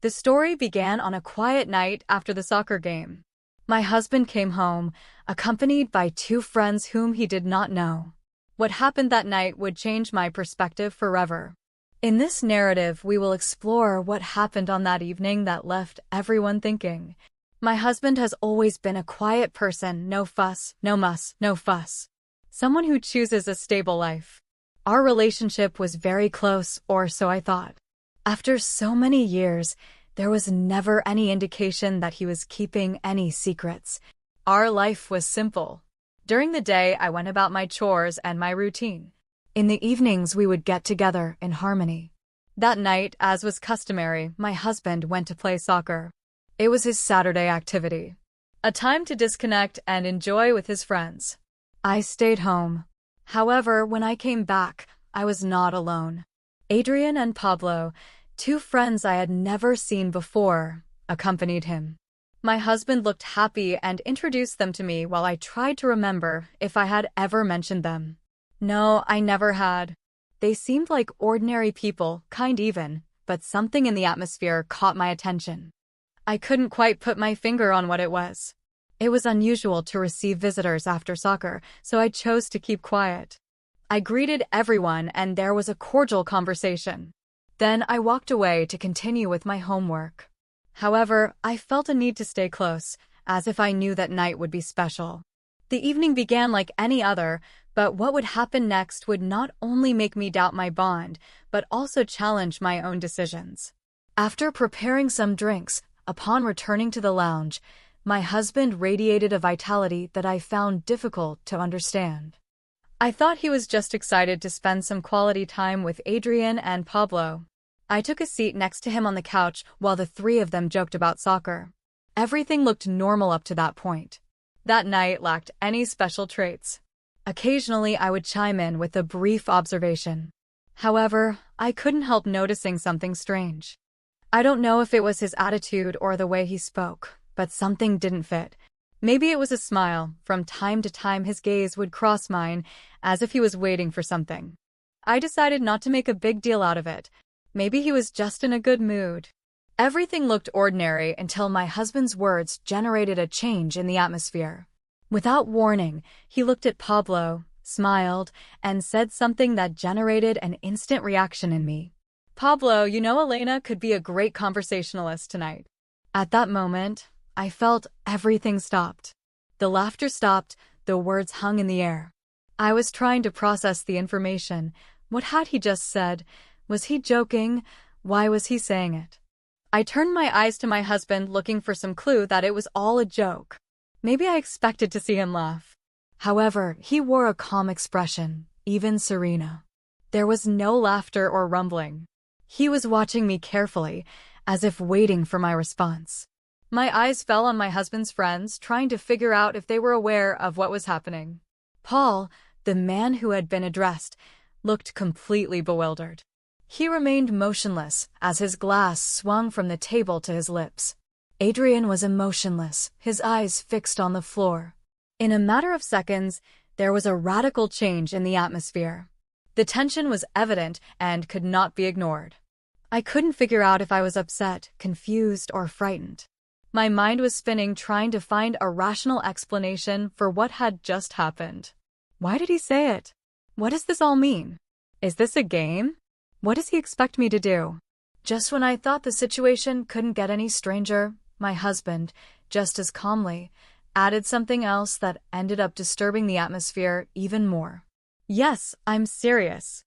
The story began on a quiet night after the soccer game. My husband came home, accompanied by two friends whom he did not know. What happened that night would change my perspective forever. In this narrative, we will explore what happened on that evening that left everyone thinking. My husband has always been a quiet person, no fuss, no muss, no fuss. Someone who chooses a stable life. Our relationship was very close, or so I thought. After so many years, there was never any indication that he was keeping any secrets. Our life was simple. During the day, I went about my chores and my routine. In the evenings, we would get together in harmony. That night, as was customary, my husband went to play soccer. It was his Saturday activity. A time to disconnect and enjoy with his friends. I stayed home. However, when I came back, I was not alone. Adrian and Pablo, two friends I had never seen before, accompanied him. My husband looked happy and introduced them to me while I tried to remember if I had ever mentioned them. No, I never had. They seemed like ordinary people, kind even, but something in the atmosphere caught my attention. I couldn't quite put my finger on what it was. It was unusual to receive visitors after soccer, so I chose to keep quiet. I greeted everyone and there was a cordial conversation. Then I walked away to continue with my homework. However, I felt a need to stay close, as if I knew that night would be special. The evening began like any other, but what would happen next would not only make me doubt my bond, but also challenge my own decisions. After preparing some drinks, upon returning to the lounge, my husband radiated a vitality that I found difficult to understand. I thought he was just excited to spend some quality time with Adrian and Pablo. I took a seat next to him on the couch while the three of them joked about soccer. Everything looked normal up to that point. That night lacked any special traits. Occasionally, I would chime in with a brief observation. However, I couldn't help noticing something strange. I don't know if it was his attitude or the way he spoke, but something didn't fit. Maybe it was a smile. From time to time his gaze would cross mine, as if he was waiting for something. I decided not to make a big deal out of it. Maybe he was just in a good mood. Everything looked ordinary until my husband's words generated a change in the atmosphere. Without warning, he looked at Pablo, smiled, and said something that generated an instant reaction in me. "Pablo, you know Elena could be a great conversationalist tonight." At that moment, I felt everything stopped. The laughter stopped, the words hung in the air. I was trying to process the information. What had he just said? Was he joking? Why was he saying it? I turned my eyes to my husband, looking for some clue that it was all a joke. Maybe I expected to see him laugh. However, he wore a calm expression, even serene. There was no laughter or rumbling. He was watching me carefully, as if waiting for my response. My eyes fell on my husband's friends, trying to figure out if they were aware of what was happening. Paul, the man who had been addressed, looked completely bewildered. He remained motionless as his glass swung from the table to his lips. Adrian was emotionless, his eyes fixed on the floor. In a matter of seconds, there was a radical change in the atmosphere. The tension was evident and could not be ignored. I couldn't figure out if I was upset, confused, or frightened. My mind was spinning, trying to find a rational explanation for what had just happened. Why did he say it? What does this all mean? Is this a game? What does he expect me to do? Just when I thought the situation couldn't get any stranger, my husband, just as calmly, added something else that ended up disturbing the atmosphere even more. "Yes, I'm serious."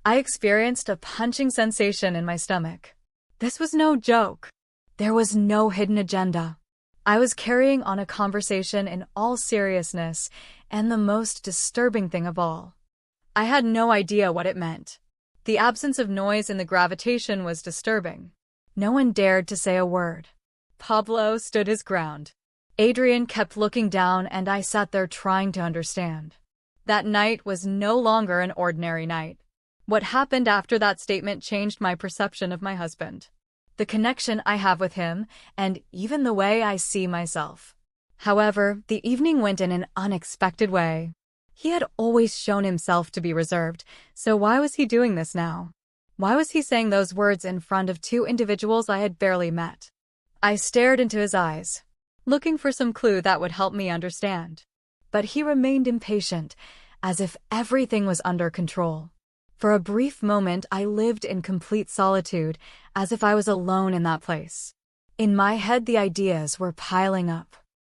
I experienced a punching sensation in my stomach. This was no joke. There was no hidden agenda. I was carrying on a conversation in all seriousness, and the most disturbing thing of all, I had no idea what it meant. The absence of noise in the gravitation was disturbing. No one dared to say a word. Pablo stood his ground. Adrian kept looking down, and I sat there trying to understand. That night was no longer an ordinary night. What happened after that statement changed my perception of my husband, the connection I have with him, and even the way I see myself. However, the evening went in an unexpected way. He had always shown himself to be reserved, so why was he doing this now? Why was he saying those words in front of two individuals I had barely met? I stared into his eyes, looking for some clue that would help me understand. But he remained impatient, as if everything was under control. For a brief moment, I lived in complete solitude, as if I was alone in that place. In my head, the ideas were piling up.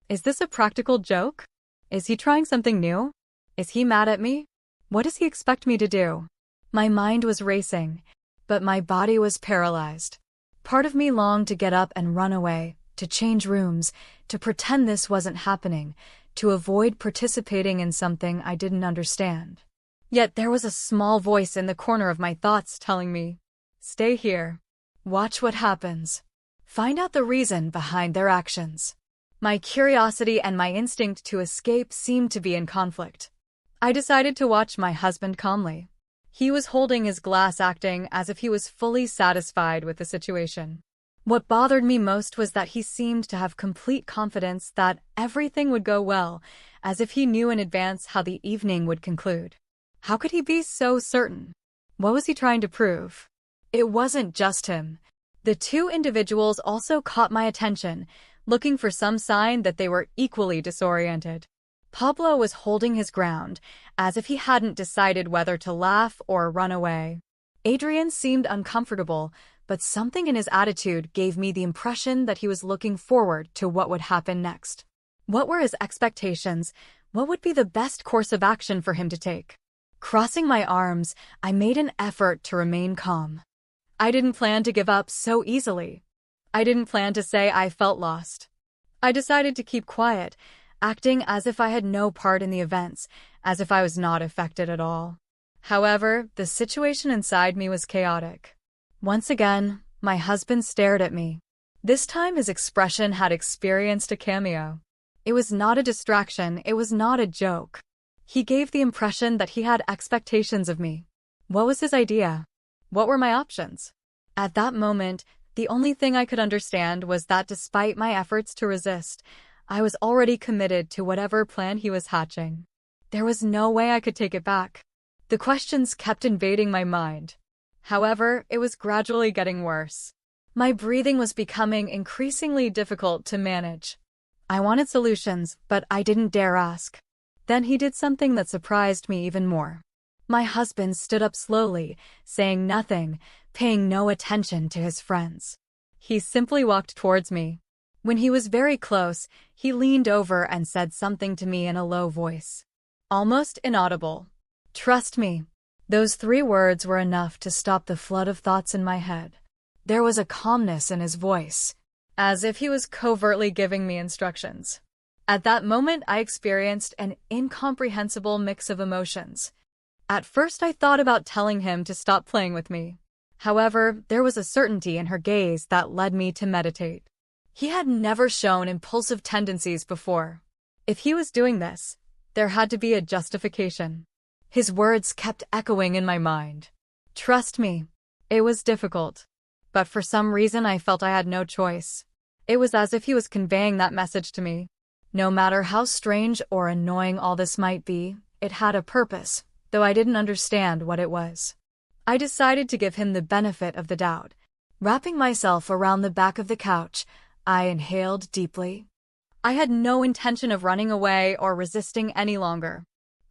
Is this a practical joke? Is he trying something new? Is he mad at me? What does he expect me to do? My mind was racing, but my body was paralyzed. Part of me longed to get up and run away, to change rooms, to pretend this wasn't happening, to avoid participating in something I didn't understand. Yet there was a small voice in the corner of my thoughts telling me, "Stay here. Watch what happens. Find out the reason behind their actions." My curiosity and my instinct to escape seemed to be in conflict. I decided to watch my husband calmly. He was holding his glass, acting as if he was fully satisfied with the situation. What bothered me most was that he seemed to have complete confidence that everything would go well, as if he knew in advance how the evening would conclude. How could he be so certain? What was he trying to prove? It wasn't just him. The two individuals also caught my attention, looking for some sign that they were equally disoriented. Pablo was holding his ground, as if he hadn't decided whether to laugh or run away. Adrian seemed uncomfortable, but something in his attitude gave me the impression that he was looking forward to what would happen next. What were his expectations? What would be the best course of action for him to take? Crossing my arms, I made an effort to remain calm. I didn't plan to give up so easily. I didn't plan to say I felt lost. I decided to keep quiet, acting as if I had no part in the events, as if I was not affected at all. However, the situation inside me was chaotic. Once again, my husband stared at me. This time his expression had experienced a cameo. It was not a distraction, it was not a joke. He gave the impression that he had expectations of me. What was his idea? What were my options? At that moment, the only thing I could understand was that despite my efforts to resist, I was already committed to whatever plan he was hatching. There was no way I could take it back. The questions kept invading my mind. However, it was gradually getting worse. My breathing was becoming increasingly difficult to manage. I wanted solutions, but I didn't dare ask. Then he did something that surprised me even more. My husband stood up slowly, saying nothing, paying no attention to his friends. He simply walked towards me. When he was very close, he leaned over and said something to me in a low voice. Almost inaudible. "Trust me." Those 3 words were enough to stop the flood of thoughts in my head. There was a calmness in his voice, as if he was covertly giving me instructions. At that moment, I experienced an incomprehensible mix of emotions. At first, I thought about telling him to stop playing with me. However, there was a certainty in her gaze that led me to meditate. He had never shown impulsive tendencies before. If he was doing this, there had to be a justification. His words kept echoing in my mind. Trust me. It was difficult. But for some reason, I felt I had no choice. It was as if he was conveying that message to me. No matter how strange or annoying all this might be, it had a purpose, though I didn't understand what it was. I decided to give him the benefit of the doubt. Wrapping myself around the back of the couch, I inhaled deeply. I had no intention of running away or resisting any longer.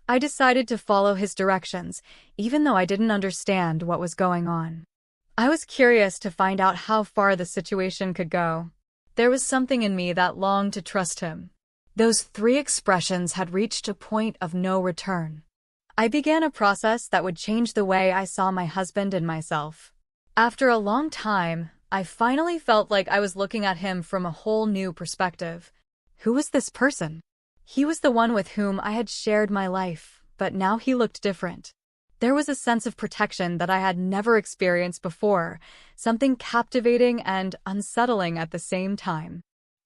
I decided to follow his directions, even though I didn't understand what was going on. I was curious to find out how far the situation could go. There was something in me that longed to trust him. Those 3 expressions had reached a point of no return. I began a process that would change the way I saw my husband and myself. After a long time, I finally felt like I was looking at him from a whole new perspective. Who was this person? He was the one with whom I had shared my life, but now he looked different. There was a sense of protection that I had never experienced before, something captivating and unsettling at the same time.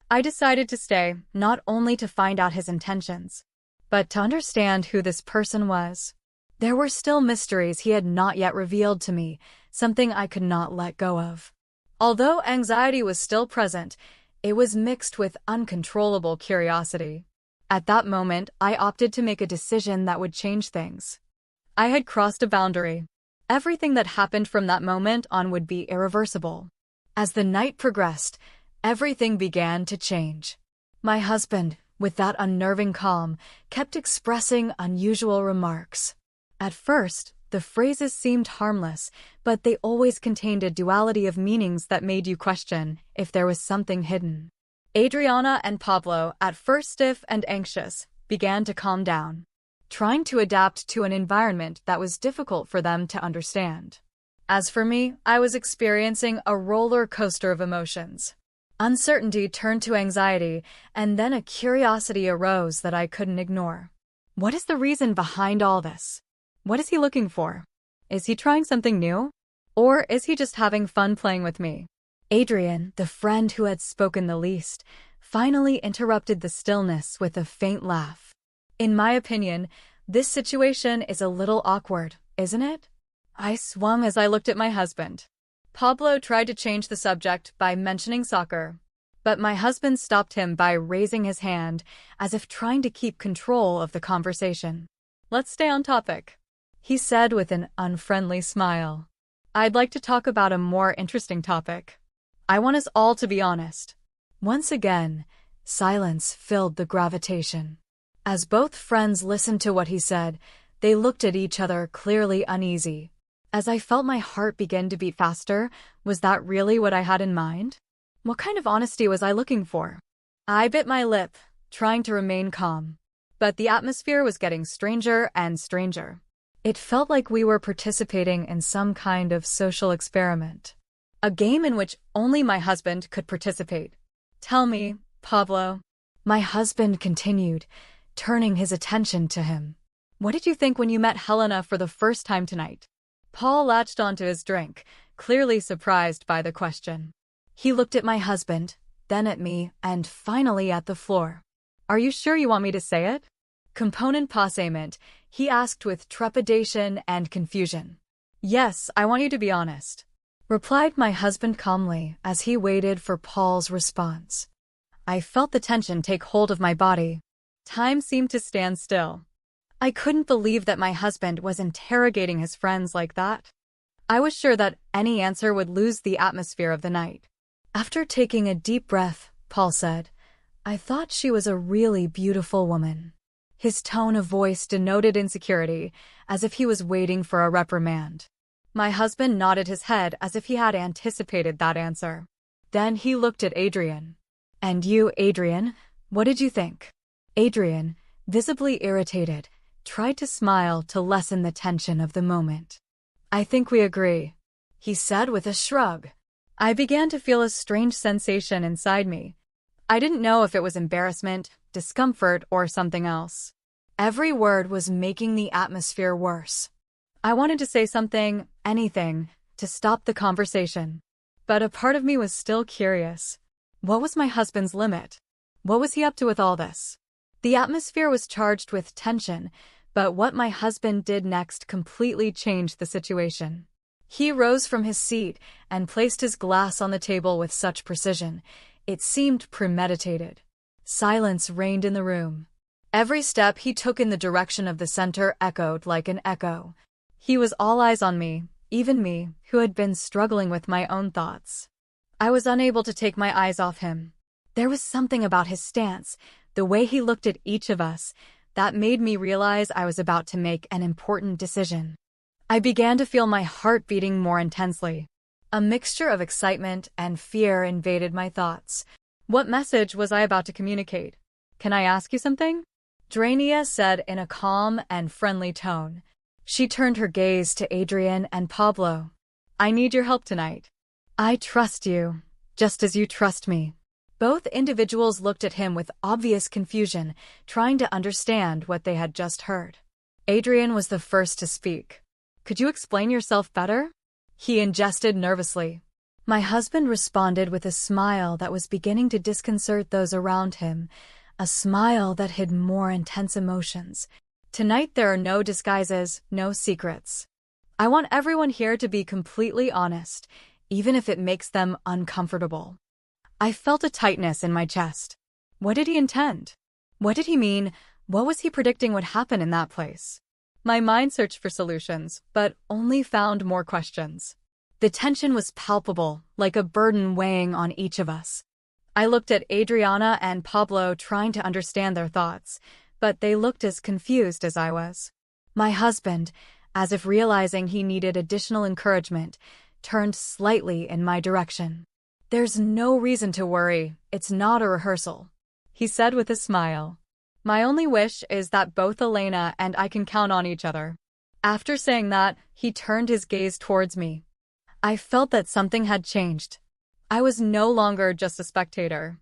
I decided to stay, not only to find out his intentions, but to understand who this person was. There were still mysteries he had not yet revealed to me, something I could not let go of. Although anxiety was still present, it was mixed with uncontrollable curiosity. At that moment, I opted to make a decision that would change things. I had crossed a boundary. Everything that happened from that moment on would be irreversible. As the night progressed, everything began to change. My husband, with that unnerving calm, kept expressing unusual remarks. At first, the phrases seemed harmless, but they always contained a duality of meanings that made you question if there was something hidden. Adriana and Pablo, at first stiff and anxious, began to calm down, trying to adapt to an environment that was difficult for them to understand. As for me, I was experiencing a roller coaster of emotions. Uncertainty turned to anxiety, and then a curiosity arose that I couldn't ignore. What is the reason behind all this? What is he looking for? Is he trying something new? Or is he just having fun playing with me? Adrian, the friend who had spoken the least, finally interrupted the stillness with a faint laugh. In my opinion, this situation is a little awkward, isn't it? I swung as I looked at my husband. Pablo tried to change the subject by mentioning soccer, but my husband stopped him by raising his hand as if trying to keep control of the conversation. Let's stay on topic, he said with an unfriendly smile. I'd like to talk about a more interesting topic. I want us all to be honest. Once again, silence filled the gravitation. As both friends listened to what he said, they looked at each other clearly uneasy. As I felt my heart begin to beat faster, was that really what I had in mind? What kind of honesty was I looking for? I bit my lip, trying to remain calm. But the atmosphere was getting stranger and stranger. It felt like we were participating in some kind of social experiment. A game in which only my husband could participate. Tell me, Pablo. My husband continued, turning his attention to him. What did you think when you met Helena for the first time tonight? Paul latched onto his drink, clearly surprised by the question. He looked at my husband, then at me, and finally at the floor. Are you sure you want me to say it? Component passement, he asked with trepidation and confusion. Yes, I want you to be honest, replied my husband calmly as he waited for Paul's response. I felt the tension take hold of my body. Time seemed to stand still. I couldn't believe that my husband was interrogating his friends like that. I was sure that any answer would lose the atmosphere of the night. After taking a deep breath, Paul said, I thought she was a really beautiful woman. His tone of voice denoted insecurity, as if he was waiting for a reprimand. My husband nodded his head as if he had anticipated that answer. Then he looked at Adrian. And you, Adrian, what did you think? Adrian, visibly irritated, tried to smile to lessen the tension of the moment. I think we agree, he said with a shrug. I began to feel a strange sensation inside me. I didn't know if it was embarrassment, discomfort, or something else. Every word was making the atmosphere worse. I wanted to say something, anything, to stop the conversation. But a part of me was still curious. What was my husband's limit? What was he up to with all this? The atmosphere was charged with tension, but what my husband did next completely changed the situation. He rose from his seat and placed his glass on the table with such precision. It seemed premeditated. Silence reigned in the room. Every step he took in the direction of the center echoed like an echo. He was all eyes on me, even me, who had been struggling with my own thoughts. I was unable to take my eyes off him. There was something about his stance, the way he looked at each of us, that made me realize I was about to make an important decision. I began to feel my heart beating more intensely. A mixture of excitement and fear invaded my thoughts. What message was I about to communicate? Can I ask you something? Drania said in a calm and friendly tone. She turned her gaze to Adrian and Pablo. I need your help tonight. I trust you, just as you trust me. Both individuals looked at him with obvious confusion, trying to understand what they had just heard. Adrian was the first to speak. Could you explain yourself better? He ingested nervously. My husband responded with a smile that was beginning to disconcert those around him, a smile that hid more intense emotions. Tonight there are no disguises, no secrets. I want everyone here to be completely honest, even if it makes them uncomfortable. I felt a tightness in my chest. What did he intend? What did he mean? What was he predicting would happen in that place? My mind searched for solutions, but only found more questions. The tension was palpable, like a burden weighing on each of us. I looked at Adriana and Pablo, trying to understand their thoughts, but they looked as confused as I was. My husband, as if realizing he needed additional encouragement, turned slightly in my direction. "There's no reason to worry, it's not a rehearsal," he said with a smile. "My only wish is that both Elena and I can count on each other." After saying that, he turned his gaze towards me. I felt that something had changed. I was no longer just a spectator.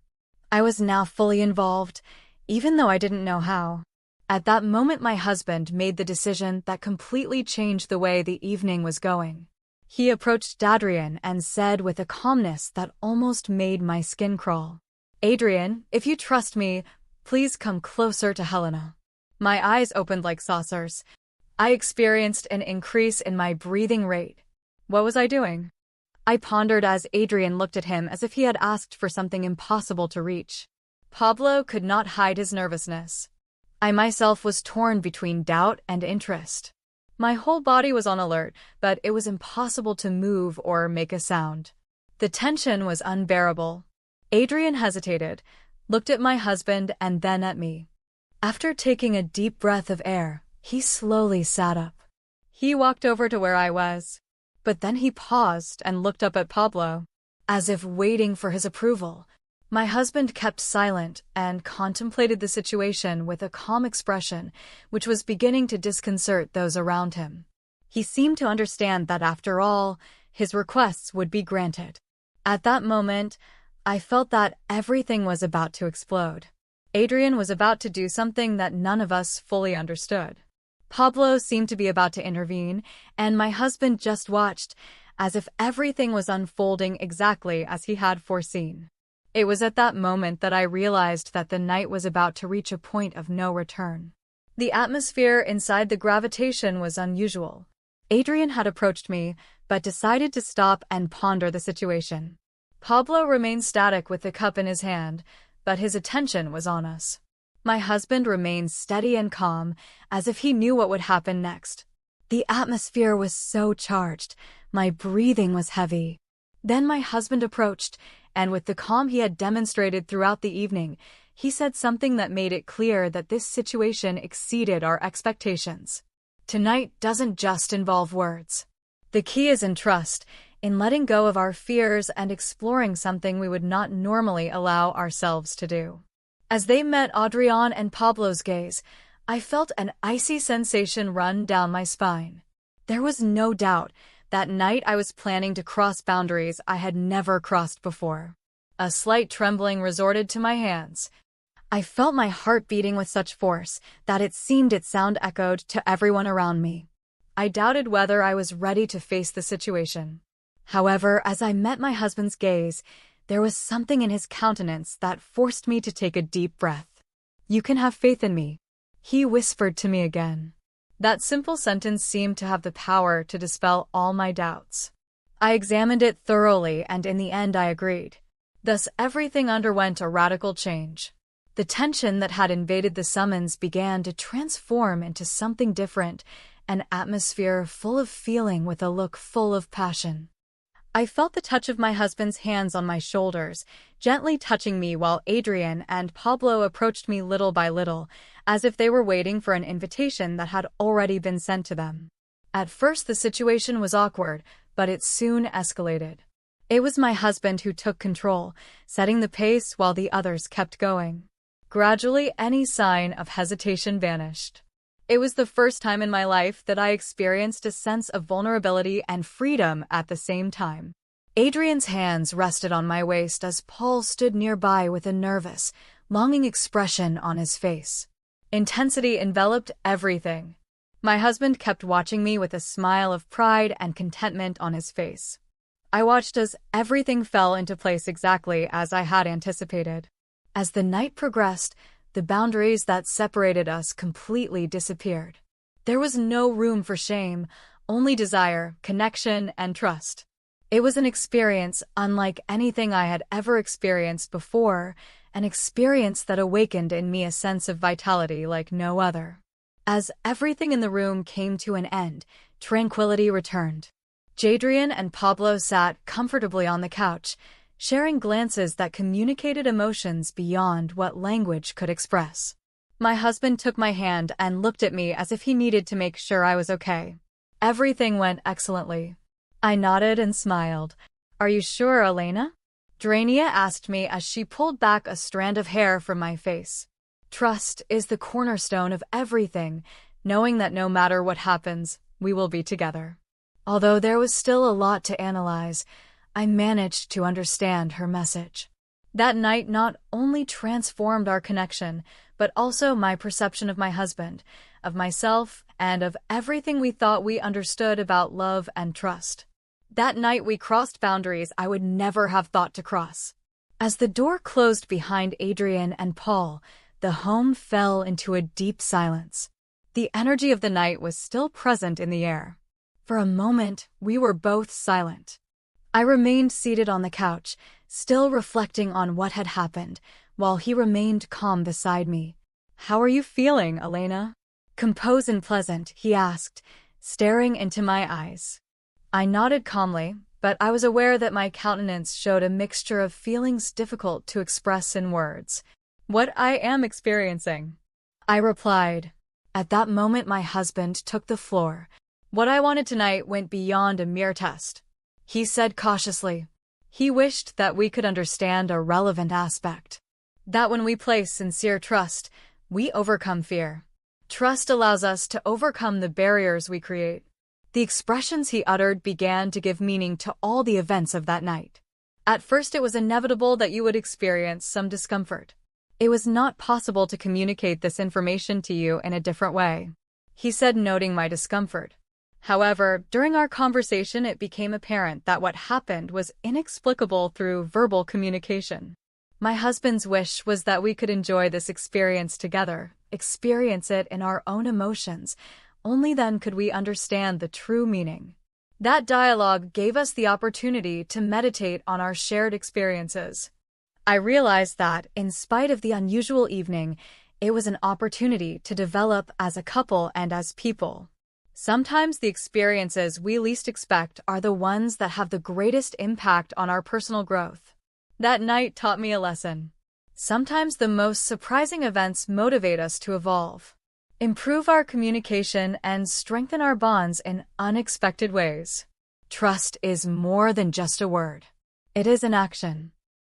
I was now fully involved, even though I didn't know how. At that moment, my husband made the decision that completely changed the way the evening was going. He approached Adrian and said with a calmness that almost made my skin crawl, "Adrian, if you trust me, please come closer to Helena." My eyes opened like saucers. I experienced an increase in my breathing rate. What was I doing? I pondered as Adrian looked at him as if he had asked for something impossible to reach. Pablo could not hide his nervousness. I myself was torn between doubt and interest. My whole body was on alert, but it was impossible to move or make a sound. The tension was unbearable. Adrian hesitated, looked at my husband and then at me. After taking a deep breath of air, he slowly sat up. He walked over to where I was. But then he paused and looked up at Pablo, as if waiting for his approval. My husband kept silent and contemplated the situation with a calm expression, which was beginning to disconcert those around him. He seemed to understand that after all, his requests would be granted. At that moment, I felt that everything was about to explode. Adrian was about to do something that none of us fully understood. Pablo seemed to be about to intervene, and my husband just watched, as if everything was unfolding exactly as he had foreseen. It was at that moment that I realized that the night was about to reach a point of no return. The atmosphere inside the gravitation was unusual. Adrian had approached me, but decided to stop and ponder the situation. Pablo remained static with the cup in his hand, but his attention was on us. My husband remained steady and calm, as if he knew what would happen next. The atmosphere was so charged, my breathing was heavy. Then my husband approached, and with the calm he had demonstrated throughout the evening, he said something that made it clear that this situation exceeded our expectations. Tonight doesn't just involve words. The key is in trust, in letting go of our fears and exploring something we would not normally allow ourselves to do. As they met Adrian and Pablo's gaze, I felt an icy sensation run down my spine. There was no doubt that night I was planning to cross boundaries I had never crossed before. A slight trembling resorted to my hands. I felt my heart beating with such force that it seemed its sound echoed to everyone around me. I doubted whether I was ready to face the situation. However, as I met my husband's gaze, there was something in his countenance that forced me to take a deep breath. "You can have faith in me," he whispered to me again. That simple sentence seemed to have the power to dispel all my doubts. I examined it thoroughly, and in the end I agreed. Thus everything underwent a radical change. The tension that had invaded the summons began to transform into something different, an atmosphere full of feeling with a look full of passion. I felt the touch of my husband's hands on my shoulders, gently touching me while Adrian and Pablo approached me little by little, as if they were waiting for an invitation that had already been sent to them. At first the situation was awkward, but it soon escalated. It was my husband who took control, setting the pace while the others kept going. Gradually, any sign of hesitation vanished. It was the first time in my life that I experienced a sense of vulnerability and freedom at the same time. Adrian's hands rested on my waist as Paul stood nearby with a nervous, longing expression on his face. Intensity enveloped everything. My husband kept watching me with a smile of pride and contentment on his face. I watched as everything fell into place exactly as I had anticipated. As the night progressed, the boundaries that separated us completely disappeared. There was no room for shame, only desire, connection, and trust. It was an experience unlike anything I had ever experienced before, an experience that awakened in me a sense of vitality like no other. As everything in the room came to an end, tranquility returned. Jadrian and Pablo sat comfortably on the couch, sharing glances that communicated emotions beyond what language could express. My husband took my hand and looked at me as if he needed to make sure I was okay. Everything went excellently. I nodded and smiled. Are you sure, Elena? Drania asked me as she pulled back a strand of hair from my face. Trust is the cornerstone of everything, knowing that no matter what happens, we will be together. Although there was still a lot to analyze, I managed to understand her message. That night not only transformed our connection, but also my perception of my husband, of myself, and of everything we thought we understood about love and trust. That night we crossed boundaries I would never have thought to cross. As the door closed behind Adrian and Paul, the home fell into a deep silence. The energy of the night was still present in the air. For a moment, we were both silent. I remained seated on the couch, still reflecting on what had happened, while he remained calm beside me. How are you feeling, Elena? Composed and pleasant, he asked, staring into my eyes. I nodded calmly, but I was aware that my countenance showed a mixture of feelings difficult to express in words. What I am experiencing, I replied. At that moment my husband took the floor. What I wanted tonight went beyond a mere test. He said cautiously. He wished that we could understand a relevant aspect. That when we place sincere trust, we overcome fear. Trust allows us to overcome the barriers we create. The expressions he uttered began to give meaning to all the events of that night. At first it was inevitable that you would experience some discomfort. It was not possible to communicate this information to you in a different way, he said, noting my discomfort. However, during our conversation it became apparent that what happened was inexplicable through verbal communication. My husband's wish was that we could enjoy this experience together, experience it in our own emotions. Only then could we understand the true meaning. That dialogue gave us the opportunity to meditate on our shared experiences. I realized that, in spite of the unusual evening, it was an opportunity to develop as a couple and as people. Sometimes the experiences we least expect are the ones that have the greatest impact on our personal growth. That night taught me a lesson. Sometimes the most surprising events motivate us to evolve, improve our communication, and strengthen our bonds in unexpected ways. Trust is more than just a word. It is an action.